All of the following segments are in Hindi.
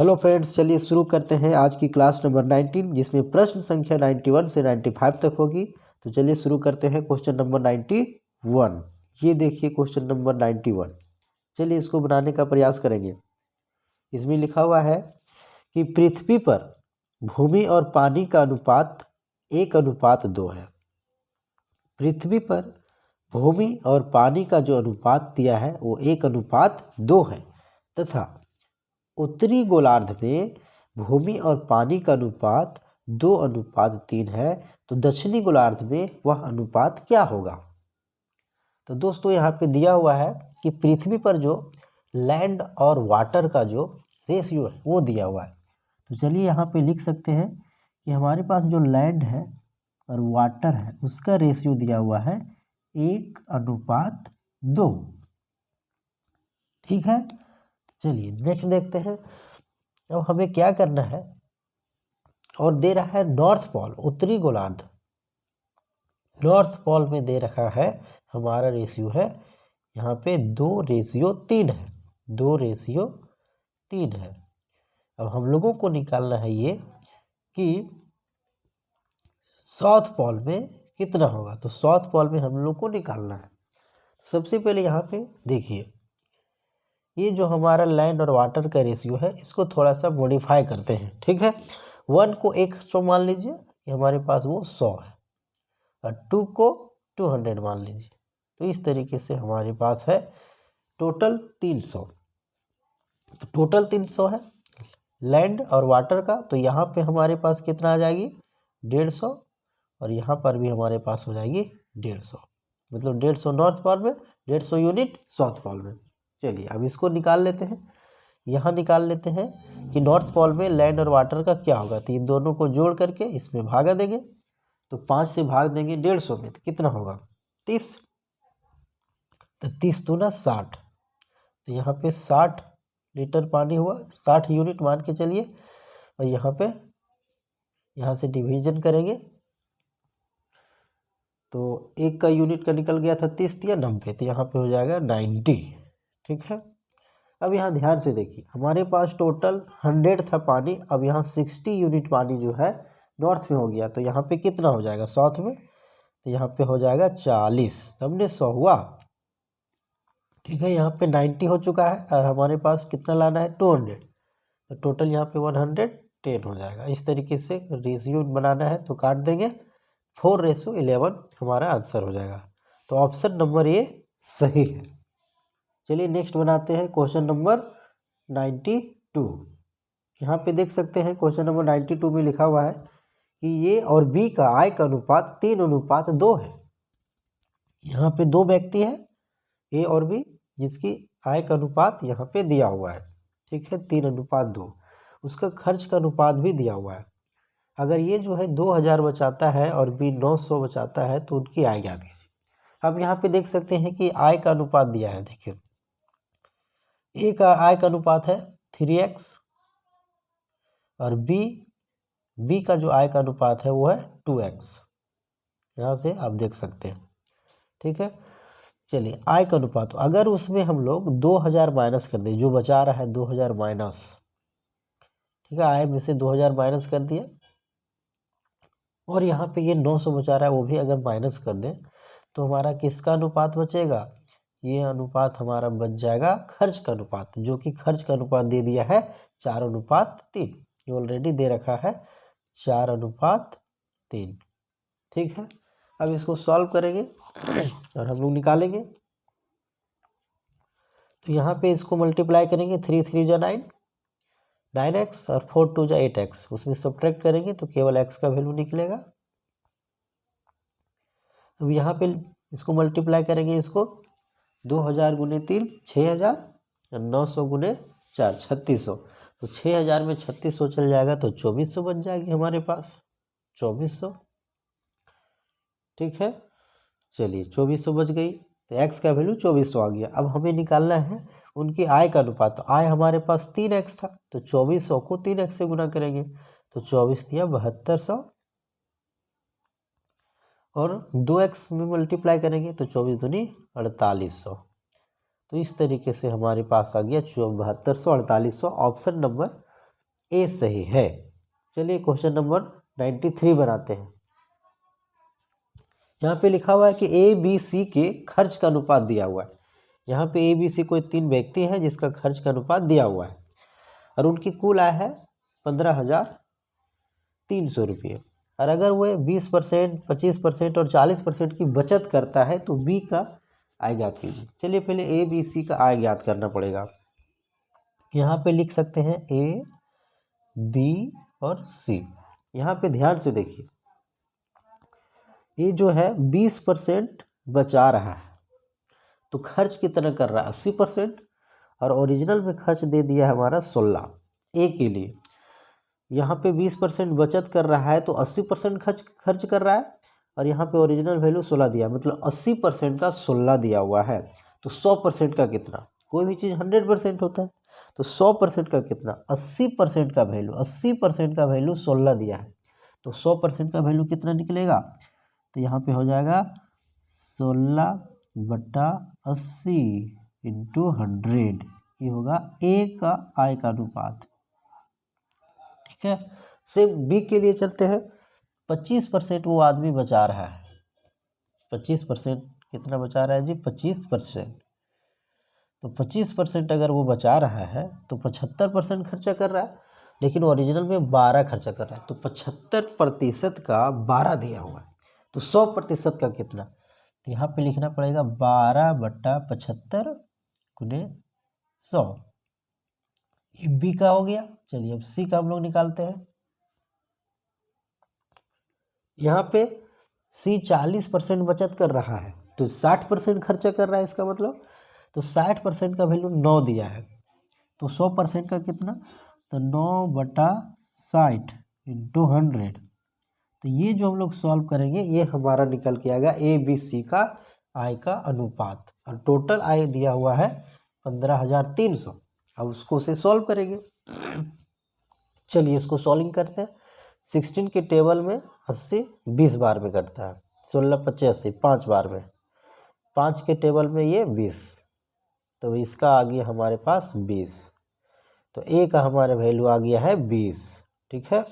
हेलो फ्रेंड्स, चलिए शुरू करते हैं आज की क्लास नंबर 19, जिसमें प्रश्न संख्या 91 से 95 तक होगी। तो चलिए शुरू करते हैं क्वेश्चन नंबर 91। ये देखिए क्वेश्चन नंबर 91। चलिए इसको बनाने का प्रयास करेंगे। इसमें लिखा हुआ है कि पृथ्वी पर भूमि और पानी का अनुपात 1:2 है। पृथ्वी पर भूमि और पानी का जो अनुपात दिया है वो 1:2 है, तथा उत्तरी गोलार्ध में भूमि और पानी का अनुपात 2:3 है। तो दक्षिणी गोलार्ध में वह अनुपात क्या होगा? तो दोस्तों यहाँ पे दिया हुआ है कि पृथ्वी पर जो लैंड और वाटर का जो रेशियो है वो दिया हुआ है। तो चलिए यहाँ पे लिख सकते हैं कि हमारे पास जो लैंड है और वाटर है उसका रेशियो दिया हुआ है 1:2। ठीक है, चलिए नेक्स्ट देखते हैं। अब हमें क्या करना है, और दे रहा है नॉर्थ पोल, उत्तरी गोलार्ध। नॉर्थ पोल में दे रखा है हमारा रेशियो है यहाँ पे 2:3 है। 2:3 है। अब हम लोगों को निकालना है ये कि साउथ पोल में कितना होगा। तो साउथ पोल में हम लोग को निकालना है। सबसे पहले यहाँ पे देखिए, ये जो हमारा लैंड और वाटर का रेशियो है इसको थोड़ा सा मॉडिफाई करते हैं। ठीक है, 1 को 100 मान लीजिए कि हमारे पास वो 100 है, और 2 को 200 मान लीजिए। तो इस तरीके से हमारे पास है टोटल 300। तो टोटल 300 है लैंड और वाटर का। तो यहाँ पे हमारे पास कितना आ जाएगी 150, और यहाँ पर भी हमारे पास हो जाएगी 150। मतलब 150 नॉर्थ पोल में, 150 यूनिट साउथ पोल में। चलिए अब इसको निकाल लेते हैं। यहाँ निकाल लेते हैं कि नॉर्थ पोल में लैंड और वाटर का क्या होगा। तो इन दोनों को जोड़ करके इसमें भागा देंगे। तो 5 से भाग देंगे 150 में, तो कितना होगा 30। तो 30 दूना 60। तो यहाँ पे 60 लीटर पानी हुआ, 60 यूनिट मान के चलिए। और यहाँ पे यहाँ से डिवीजन करेंगे तो एक का यूनिट का निकल गया था 30 या 90। तो यहाँ पे हो जाएगा 90। ठीक है, अब यहाँ ध्यान से देखिए, हमारे पास टोटल 100 था पानी। अब यहाँ 60 यूनिट पानी जो है नॉर्थ में हो गया। तो यहाँ पे कितना हो जाएगा साउथ में? तो यहाँ पे हो जाएगा 40। सबने 100 हुआ। ठीक है, यहाँ पे 90 हो चुका है, और हमारे पास कितना लाना है 200। तो टोटल यहाँ पे 110 हो जाएगा। इस तरीके से रेशियो बनाना है। तो काट देंगे, 4:11 हमारा आंसर हो जाएगा। तो ऑप्शन नंबर ए सही है। चलिए नेक्स्ट बनाते हैं क्वेश्चन नंबर 92। यहाँ पे देख सकते हैं क्वेश्चन नंबर 92 में लिखा हुआ है कि ए और बी का आय का अनुपात 3:2 है। यहाँ पे दो व्यक्ति हैं ए और बी, जिसकी आय का अनुपात यहाँ पे दिया हुआ है। ठीक है, 3:2। उसका खर्च का अनुपात भी दिया हुआ है। अगर ये जो है 2000 बचाता है और बी 900 बचाता है तो उनकी आय ज्ञात कीजिए। अब यहाँ पे देख सकते हैं कि आय का अनुपात दिया है। देखिए, ए का आय का अनुपात है 3x, और बी का जो आय का अनुपात है वो है 2x। यहाँ से आप देख सकते हैं। ठीक है, चलिए आय का अनुपात, अगर उसमें हम लोग 2000 माइनस कर दें, जो बचा रहा है 2000 माइनस। ठीक है, आय में से 2000 माइनस कर दिया, और यहाँ पे ये 900 बचा रहा है वो भी अगर माइनस कर दें, तो हमारा किसका अनुपात बचेगा? ये अनुपात हमारा बच जाएगा खर्च का अनुपात, जो कि खर्च का अनुपात दे दिया है 4:3। ये ऑलरेडी दे रखा है 4:3। ठीक है, अब इसको सॉल्व करेंगे और हम लोग निकालेंगे। तो यहाँ पे इसको मल्टीप्लाई करेंगे, 3 3 जा 9, 9x, और 4 2 जा 8x। उसमें सब्ट्रैक्ट करेंगे तो केवल x का वैल्यू निकलेगा। अब यहाँ पे इसको मल्टीप्लाई करेंगे, इसको 2000 गुने 3 6000, और 900 गुने 4 3600। तो 6000 में 3600 चल जाएगा तो 2400 बच जाएगी हमारे पास, 2400। ठीक है, चलिए 2400 बच गई। तो x का वैल्यू 2400 आ गया। अब हमें निकालना है उनकी आय का अनुपात। तो आय हमारे पास 3x था, तो 2400 को 3x से गुना करेंगे। तो 24 दिया 7200, और 2x में मल्टीप्लाई करेंगे तो 24 दूनी 4800। तो इस तरीके से हमारे पास आ गया 7200 4800। ऑप्शन नंबर ए सही है। चलिए क्वेश्चन नंबर 93 बनाते हैं। यहाँ पे लिखा हुआ है कि ए बी सी के खर्च का अनुपात दिया हुआ है। यहाँ पे ए बी सी कोई 3 व्यक्ति हैं जिसका खर्च का अनुपात दिया हुआ है और उनकी कुल आय है 15,300 रुपये। और अगर वह 20%, 25% और 40% की बचत करता है तो बी का आय ज्ञात कीजिए। चलिए पहले ए बी सी का आय ज्ञात करना पड़ेगा। यहाँ पे लिख सकते हैं ए बी और सी। यहाँ पे ध्यान से देखिए, ये जो है 20% बचा रहा है तो खर्च कितना कर रहा है 80%, और ओरिजिनल में खर्च दे दिया है हमारा 16 ए के लिए। यहाँ पे 20% बचत कर रहा है तो 80% खर्च कर रहा है, और यहाँ पे ओरिजिनल वैल्यू 16 दिया, मतलब 80% का 16 दिया हुआ है। तो 100% का कितना, कोई भी चीज़ 100% होता है, तो 100% का कितना 80% का वैल्यू, 80% का वैल्यू 16 दिया है तो 100% का वैल्यू कितना निकलेगा, तो यहाँ पे हो जाएगा 16/80 इंटू 100, ये होगा ए का आय का अनुपात। ठीक है। सेम बी के लिए चलते हैं। 25% वो आदमी बचा रहा है, 25% कितना बचा रहा है जी 25%। तो 25% अगर वो बचा रहा है तो 75% खर्चा कर रहा है, लेकिन ओरिजिनल में 12 खर्चा कर रहा है, तो 75% का 12 दिया हुआ है, तो 100% का कितना, तो यहाँ पे लिखना पड़ेगा 12/75 गुने 100। ये बी का हो गया। चलिए अब सी का हम लोग निकालते हैं। यहाँ पे सी 40% बचत कर रहा है तो 60% खर्चा कर रहा है, इसका मतलब तो 60% का वैल्यू 9 दिया है, तो 100% का कितना, तो 9/60 इंटू 100। तो ये जो हम लोग सॉल्व करेंगे ये हमारा निकल के आएगा ए बी सी का आय का अनुपात, और टोटल आय दिया हुआ है 15,300। अब उसको से सॉल्व करेंगे। चलिए इसको सॉल्विंग करते हैं। 16 के टेबल में 80 20 बार में कटता है, 16 25 80 5 बार में, 5 के टेबल में ये 20, तो इसका आ गया हमारे पास 20, तो ए का हमारे वैल्यू आ गया है 20। ठीक है।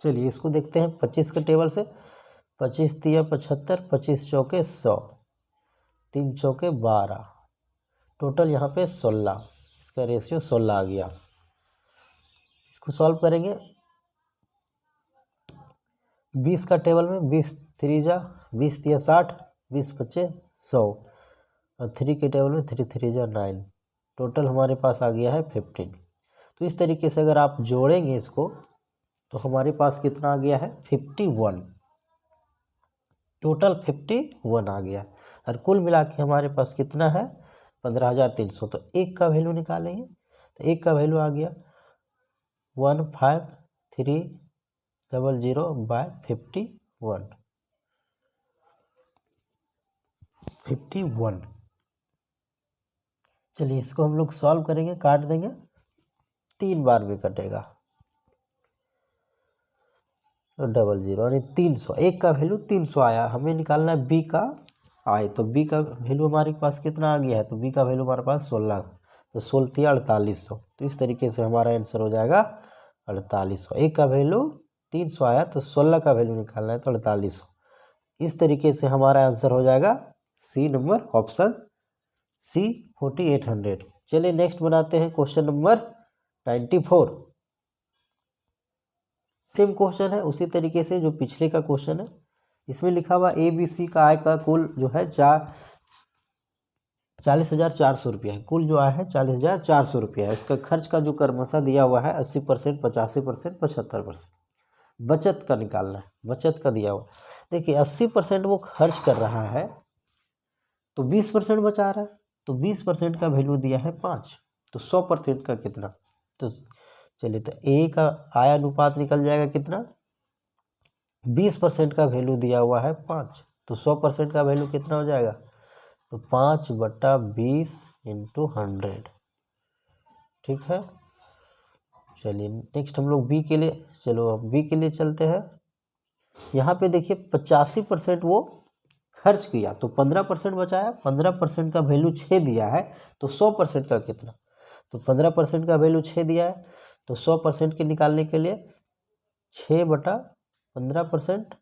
चलिए इसको देखते हैं 25 के टेबल से। 25 तिया 75, 25 चौके 100, 3 चौके 12, टोटल यहाँ पे 16, इसका रेशियो 16 आ गया। इसको सॉल्व करेंगे। 20 का टेबल में 20 3 20 तिया 60, 20 25 100, और 3 के टेबल में 3 3 9, टोटल हमारे पास आ गया है 15। तो इस तरीके से अगर आप जोड़ेंगे इसको तो हमारे पास कितना आ गया है 51, टोटल 51 आ गया, और कुल मिला के हमारे पास कितना है 15,300। तो एक का वैल्यू निकालेंगे तो एक का वैल्यू आ गया 15300/51। चलिए इसको हम लोग सॉल्व करेंगे, काट देंगे, 3 बार में कटेगा, तो 00 यानी 300। एक का वैल्यू 300 आया, हमें निकालना है बी का आय, तो बी का वैल्यू हमारे पास कितना आ गया है, तो बी का वैल्यू हमारे पास 16, तो 16 तिया 4800, तो इस तरीके से हमारा आंसर हो जाएगा 4800। एक का वैल्यू 300 आया तो 16 का वैल्यू निकालना है तो 4800। इस तरीके से हमारा आंसर हो जाएगा सी नंबर, ऑप्शन सी 4800। चलिए नेक्स्ट बनाते हैं क्वेश्चन नंबर 94। सेम क्वेश्चन है उसी तरीके से जो पिछले का क्वेश्चन है। इसमें लिखा हुआ ए बी सी का आय का कुल जो है 40,400 रुपया है। कुल जो आय है 40,400 रुपया है। इसका खर्च का जो क्रमशः दिया हुआ है 80%, 85%, 75%। बचत का निकालना है, बचत का दिया हुआ। देखिए 80% वो खर्च कर रहा है तो 20% बचा रहा है, तो 20% का वैल्यू दिया है 5, तो 100% का कितना, तो चलिए तो ए का आय अनुपात निकल जाएगा कितना, 20% का वैल्यू दिया हुआ है 5, तो 100% का वैल्यू कितना हो जाएगा, तो 5/20 इंटू 100। ठीक है। चलिए नेक्स्ट हम लोग बी के लिए, चलो अब बी के लिए चलते हैं। यहाँ पे देखिए 85% वो खर्च किया तो 15% बचाया, 15% का वैल्यू 6 दिया है, तो 100% का कितना, तो 15% का वैल्यू 6 दिया है, तो 100% के निकालने के लिए 6/15%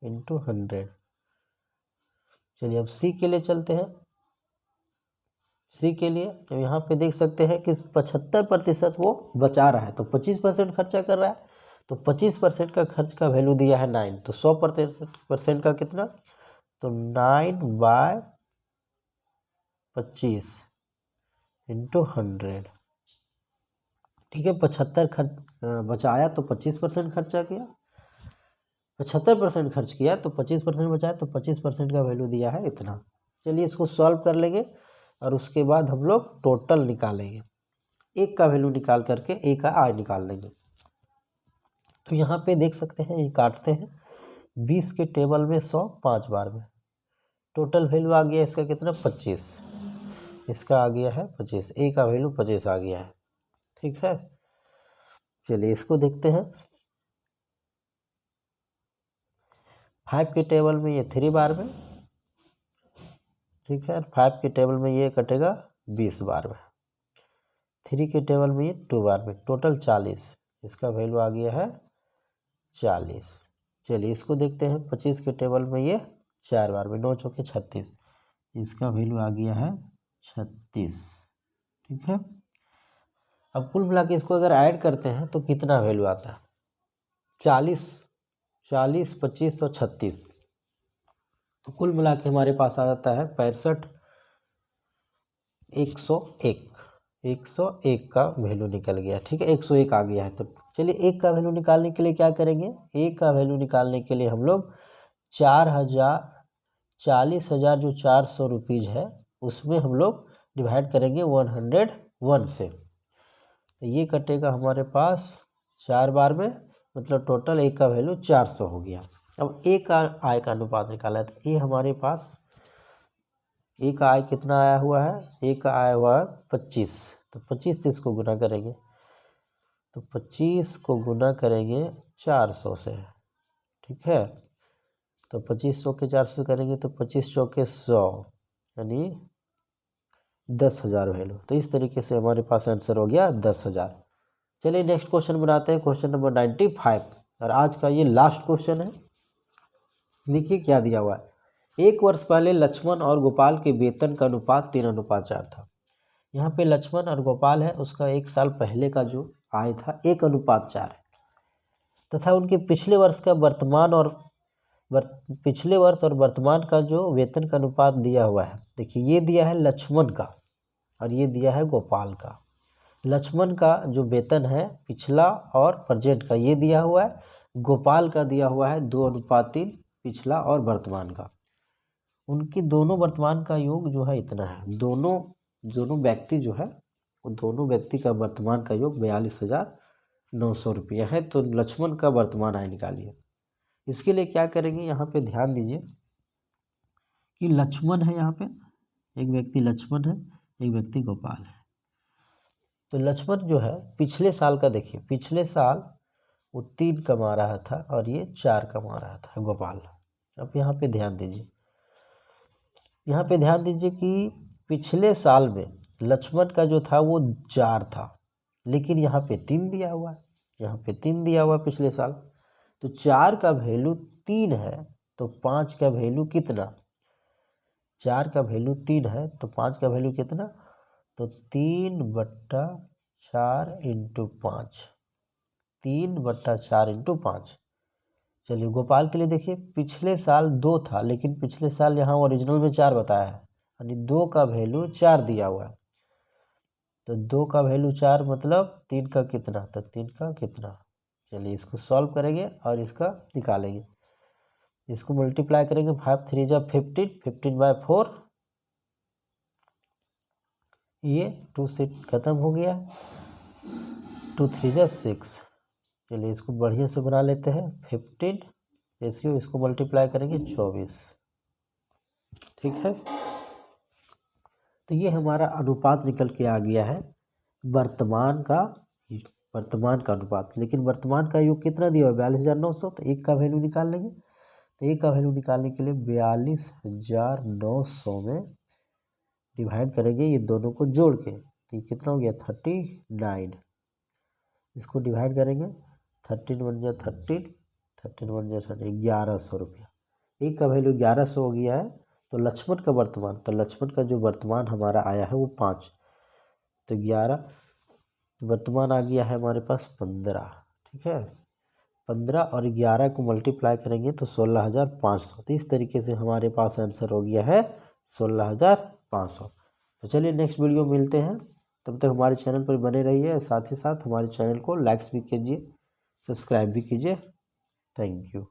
इंटू 100। चलिए अब सी के लिए चलते हैं। सी के लिए तो यहाँ पे देख सकते हैं कि 75% वो बचा रहा है, तो 25% खर्चा कर रहा है, तो 25% का खर्च का वैल्यू दिया है 9, तो 100% का कितना, तो 9/25 इंटू 100। ठीक है, 75 खर्च बचाया तो 25% खर्चा किया, 75% खर्च किया तो 25% बचाया, तो 25% का वैल्यू दिया है इतना। चलिए इसको सॉल्व कर लेंगे और उसके बाद हम लोग टोटल निकालेंगे, एक का वैल्यू निकाल करके एक का आय निकाल लेंगे। तो यहाँ पे देख सकते हैं, ये काटते हैं, 20 के टेबल में 100 5 बार में, टोटल वैल्यू आ गया इसका कितना, 25, इसका आ गया है 25, ए का वैल्यू 25 आ गया है। ठीक है, चलिए इसको देखते हैं। 5 के टेबल में ये 3 बार में, ठीक है, 5 के टेबल में ये कटेगा 20 बार में, 3 के टेबल में ये 2 बार में, टोटल 40, इसका वैल्यू आ गया है 40। चलिए इसको देखते हैं, 25 के टेबल में ये 4 बार में, 9 चौके 36, इसका वैल्यू आ गया है 36। ठीक है, अब कुल मिला के इसको अगर ऐड करते हैं तो कितना वैल्यू आता है, 40, 25 और 36, तो कुल मिला के हमारे पास आ जाता है 65, 101 का वैल्यू निकल गया। ठीक है, 101 आ गया है। तो चलिए एक का वैल्यू निकालने के लिए क्या करेंगे, एक का वैल्यू निकालने के लिए हम लोग 40,000 जो 400 रुपीज़ है उसमें हम लोग डिवाइड करेंगे 101 से, तो ये कटेगा हमारे पास 4 बार में, मतलब टोटल एक का वैल्यू 400 हो गया। अब एक का आय का अनुपात निकाला है, तो ये हमारे पास एक का आय कितना आया हुआ है, एक का आया हुआ है 25, तो 25 से इसको गुना करेंगे, तो 25 को गुना करेंगे 400 से। ठीक है, तो 2500 के 400 करेंगे तो 25 चौके 100, यानी 10,000 वैल्यू। तो इस तरीके से हमारे पास आंसर हो गया 10,000। चलिए नेक्स्ट क्वेश्चन बनाते हैं, क्वेश्चन नंबर 95, और आज का ये लास्ट क्वेश्चन है। देखिए क्या दिया हुआ है, 1 वर्ष पहले लक्ष्मण और गोपाल के वेतन का अनुपात 3:4 था। यहाँ पे लक्ष्मण और गोपाल है, उसका 1 साल पहले का जो आय था 1:4 है, तथा उनके पिछले वर्ष और वर्तमान का जो वेतन का अनुपात दिया हुआ है। देखिए ये दिया है लक्ष्मण का और ये दिया है गोपाल का। लक्ष्मण का जो वेतन है पिछला और प्रेजेंट का ये दिया हुआ है, गोपाल का दिया हुआ है 2:3 पिछला और वर्तमान का। उनकी दोनों वर्तमान का योग जो है इतना है, दोनों व्यक्ति जो है वो दोनों व्यक्ति का वर्तमान का योग 42,900 रुपया है। तो लक्ष्मण का वर्तमान आय निकालिए। इसके लिए क्या करेंगे, यहाँ पे ध्यान दीजिए कि लक्ष्मण है, यहाँ पे एक व्यक्ति लक्ष्मण है, एक व्यक्ति गोपाल है। तो लक्ष्मण जो है पिछले साल का, देखिए पिछले साल वो 3 कमा रहा था और ये 4 कमा रहा था गोपाल। अब यहाँ पे ध्यान दीजिए, यहाँ पे ध्यान दीजिए कि पिछले साल में लक्ष्मण का जो था वो 4 था, लेकिन यहाँ पे 3 दिया हुआ है, यहाँ पे 3 दिया हुआ पिछले साल, तो 4 का वैल्यू 3 है, तो 5 का वैल्यू कितना, 4 का वैल्यू 3 है तो 5 का वैल्यू कितना, तो 3/4 इंटू 5, 3/4 इंटू 5। चलिए गोपाल के लिए देखिए, पिछले साल 2 था, लेकिन पिछले साल यहाँ ओरिजिनल में 4 बताया है, यानी 2 का वैल्यू 4 दिया हुआ है, तो 2 का वैल्यू 4 मतलब 3 का कितना, तो 3 का कितना। चलिए इसको सॉल्व करेंगे और इसका निकालेंगे, इसको मल्टीप्लाई करेंगे, 5 3 जा 15, 15/4, ये 2 से ख़त्म हो गया, 2 3 जा 6। चलिए इसको बढ़िया से बना लेते हैं, 15 रेशियो, इसको मल्टीप्लाई करेंगे 24। ठीक है, तो ये हमारा अनुपात निकल के आ गया है वर्तमान का अनुपात। लेकिन वर्तमान का योग कितना दिया हुआ है, 42,900, तो एक का वैल्यू निकाल लेंगे। तो एक का वैल्यू निकालने के लिए 42,900 में डिवाइड करेंगे ये दोनों को जोड़ के, तो ये कितना हो गया 39। इसको डिवाइड करेंगे, 13 वन जा 13, 13 वन जा 13, 1100 रुपया। एक का वैल्यू 1100 हो गया है। तो लक्ष्मण का वर्तमान, तो लक्ष्मण का जो वर्तमान हमारा आया है वो 5, तो 11 वर्तमान आ गया है हमारे पास 15। ठीक है, 15 और 11 को मल्टीप्लाई करेंगे तो 16,500। तो इस तरीके से हमारे पास आंसर हो गया है 16,500। तो चलिए नेक्स्ट वीडियो मिलते हैं, तब तक हमारे चैनल पर बने रहिए, साथ ही साथ हमारे चैनल को लाइक्स भी कीजिए, सब्सक्राइब भी कीजिए। Thank you.